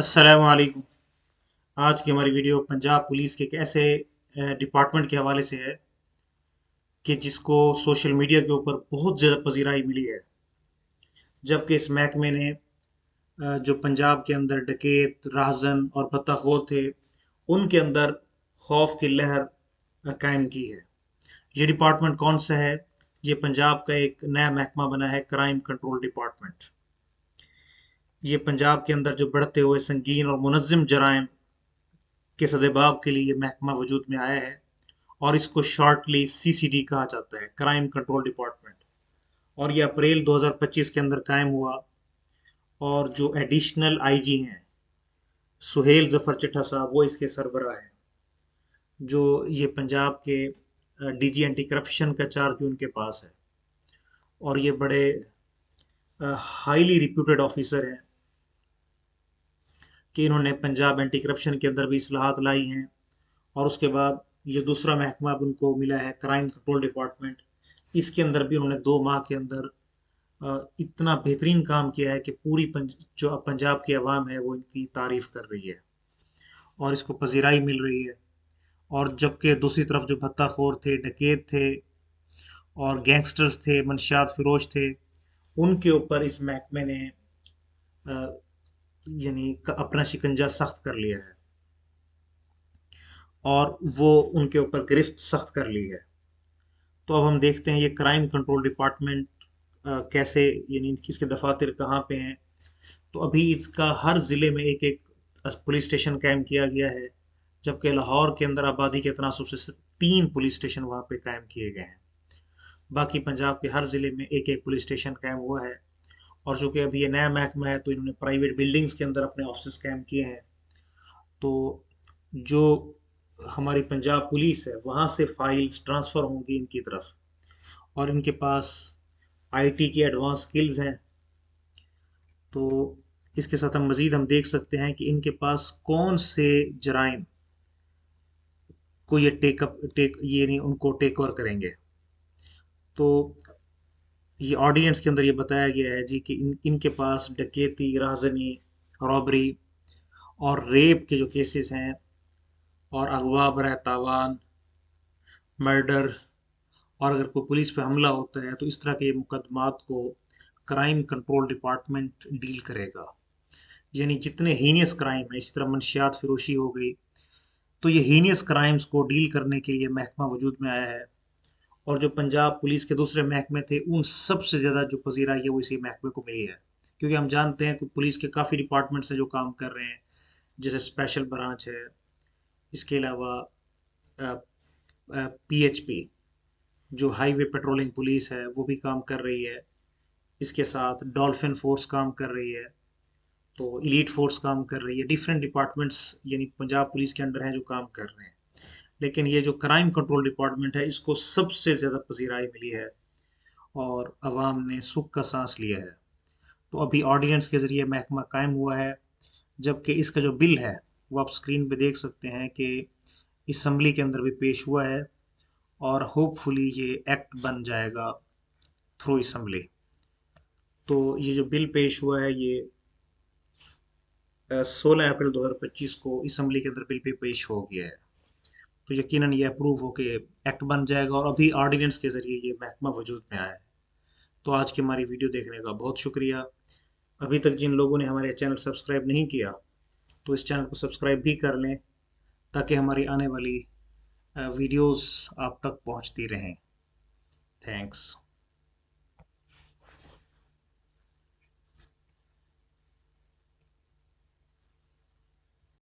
अस्सलाम वालेकुम। आज की हमारी वीडियो पंजाब पुलिस के एक ऐसे डिपार्टमेंट के हवाले से है कि जिसको सोशल मीडिया के ऊपर बहुत ज़्यादा पजीराई मिली है। जबकि इस महकमे ने जो पंजाब के अंदर डकैत, राहज़न और बदअखौर थे, उनके अंदर खौफ की लहर कायम की है। ये डिपार्टमेंट कौन सा है? ये पंजाब का एक नया महकमा बना है, क्राइम कंट्रोल डिपार्टमेंट। ये पंजाब के अंदर जो बढ़ते हुए संगीन और मुनज़्ज़म जराइम के सदेबाब के लिए ये महकमा वजूद में आया है और इसको शॉर्टली सीसीडी कहा जाता है, क्राइम कंट्रोल डिपार्टमेंट। और ये अप्रैल 2025 के अंदर कायम हुआ। और जो एडिशनल आईजी हैं सुहेल जफर चिट्ठा साहब, वो इसके सरबराह हैं। जो ये पंजाब के डीजी एंटी करप्शन का चार्ज भी उनके पास है। और ये बड़े हाईली रिप्यूटेड ऑफिसर हैं कि इन्होंने पंजाब एंटी करप्शन के अंदर भी इस्लाहात लाई हैं। और उसके बाद ये दूसरा महकमा भी उनको मिला है, क्राइम कंट्रोल डिपार्टमेंट। इसके अंदर भी उन्होंने 2 माह के अंदर इतना बेहतरीन काम किया है कि पूरी जो पंजाब की आवाम है वो इनकी तारीफ कर रही है और इसको पजीराई मिल रही है। और जबकि दूसरी तरफ जो भत्ताखोर थे, डकैत थे और गैंगस्टर्स थे, मनशियात फिरोश थे, उनके ऊपर इस महकमे ने यानी अपना शिकंजा सख्त कर लिया है और वो उनके ऊपर गिरफ्त सख्त कर ली है। तो अब हम देखते हैं ये क्राइम कंट्रोल डिपार्टमेंट कैसे, यानी इसके दफातर कहाँ पे हैं। तो अभी इसका हर ज़िले में एक एक पुलिस स्टेशन कायम किया गया है। जबकि लाहौर के अंदर आबादी के तनासब से सिर्फ 3 पुलिस स्टेशन वहाँ पे कायम किए गए हैं। बाकी पंजाब के हर ज़िले में एक एक पुलिस स्टेशन कायम हुआ है। और चूँकि अभी ये नया महकमा है तो इन्होंने प्राइवेट बिल्डिंग्स के अंदर अपने ऑफिस कायम किए हैं। तो जो हमारी पंजाब पुलिस है वहाँ से फाइल्स ट्रांसफ़र होंगी इनकी तरफ। और इनके पास आईटी की एडवांस स्किल्स हैं। तो इसके साथ हम मज़ीद हम देख सकते हैं कि इनके पास कौन से जराइम को ये ये नहीं उनको टेक ओवर करेंगे। तो ये ऑर्डिनेंस के अंदर ये बताया गया है जी कि इनके पास डकैती, राहज़नी, रॉबरी और रेप के जो केसेस हैं और अगवा बरए तावान, मर्डर, और अगर कोई पुलिस पे हमला होता है तो इस तरह के मुकदमात को क्राइम कंट्रोल डिपार्टमेंट डील करेगा। यानी जितने हीनियस क्राइम है, इसी तरह मनशियात फिरोशी हो गई, तो ये हीनियस क्राइम्स को डील करने के लिए महकमा वजूद में आया है। और जो पंजाब पुलिस के दूसरे महकमे थे उन सबसे ज़्यादा जो पजीराई है वो इसी महकमे को मिली है। क्योंकि हम जानते हैं कि पुलिस के काफ़ी डिपार्टमेंट्स हैं जो काम कर रहे हैं, जैसे स्पेशल ब्रांच है, इसके अलावा पीएचपी जो हाईवे पेट्रोलिंग पुलिस है वो भी काम कर रही है। इसके साथ डॉल्फिन फोर्स काम कर रही है, तो इलीट फोर्स काम कर रही है। डिफरेंट डिपार्टमेंट्स यानी पंजाब पुलिस के अंडर हैं जो काम कर रहे हैं। लेकिन ये जो क्राइम कंट्रोल डिपार्टमेंट है इसको सबसे ज़्यादा पजीराई मिली है और अवाम ने सुख का सांस लिया है। तो अभी ऑर्डिनेंस के ज़रिए महकमा कायम हुआ है। जबकि इसका जो बिल है वो आप स्क्रीन पे देख सकते हैं कि असम्बली के अंदर भी पेश हुआ है और होपफुली ये एक्ट बन जाएगा थ्रू असम्बली। तो ये जो बिल पेश हुआ है ये 16 अप्रैल 2025 को असम्बली के अंदर बिल पे पेश हो गया है। तो यकीनन ये अप्रूव होके एक्ट बन जाएगा और अभी ऑर्डिनेंस के ज़रिए ये महकमा वजूद में आया है। तो आज की हमारी वीडियो देखने का बहुत शुक्रिया। अभी तक जिन लोगों ने हमारे चैनल सब्सक्राइब नहीं किया तो इस चैनल को सब्सक्राइब भी कर लें ताकि हमारी आने वाली वीडियोस आप तक पहुंचती रहें। थैंक्स।